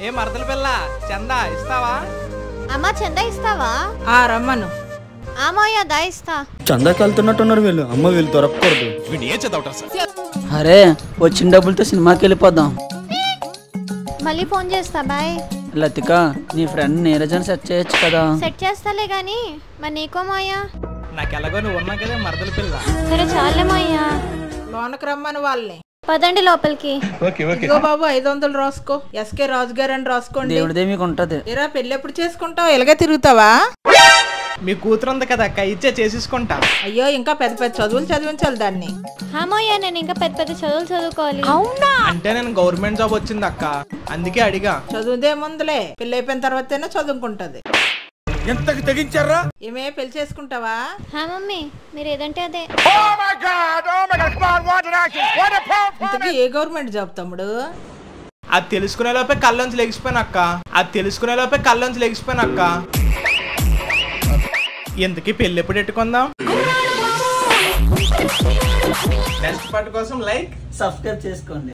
ఏ మరదల పిల్ల చందా ఇస్తావా? అమ్మా చందా ఇస్తావా? రమ్మను. మావయ్య దా ఇస్తా. చందాకి వెళ్తున్నట్టున్నారు వీళ్ళు. అమ్మ వీళ్ళు దొరకకూడదు. అరే వచ్చిన డబ్బులతో సినిమాకి వెళ్ళిపోదాం. మళ్ళీ ఫోన్ చేస్తా. బాయ్. లతిక నీ ఫ్రెండ్ నీరజన్ సెట్ చేయొచ్చు కదా. సెట్ చేస్తాలే గాని మరి నీకో మాయా? నాకు ఎలాగో నువ్వు ఉన్నా కదా మరదల పిల్ల. సరే చాలే మాయా. లోనకు రమ్మను వాళ్ళని. పదండి లోపలికి. ఇదిగో బాబు 500 రాసుకో. ఎస్కే రాజు గారు అని రాసుకోండి. దేవుడిదే మీకు ఉంటది. ఏరా పెళ్ళి ఎప్పుడు చేసుకుంటావు? ఇలాగే తిరుగుతావా? మీ కూతురు ఉంది కదా అక్క, ఇచ్చే చేసేసుకుంటా. అయ్యో ఇంకా పెద్ద పెద్ద చదువులు చదివించాలి దాన్ని. మాయా నేను ఇంకా పెద్ద పెద్ద చదువులు చదువుకోవాలి. అంటే నేను గవర్నమెంట్ జాబ్ వచ్చింది అక్క, అందుకే అడిగా. చదువుదే ముందులే, పెళ్ళి అయిపోయిన తర్వాతనే చదువుకుంటది. ఎంతకి తెగించారా? ఏమే పెళ్లి చేసుకుంటావా? మమ్మీ మీరు ఏదంటే అదే. ఇంతకీ ఏ గవర్నమెంట్ జాబ్ తమ్ముడు? అది తెలుసుకునే లోపే కళ్ళొంచి లెగిసిపోయినక్క. ఎందుకు పెళ్ళి ఎప్పుడు పెట్టుకుందాం? నెక్స్ట్ పార్ట్ కోసం లైక్ సబ్స్క్రైబ్ చేసుకోండి.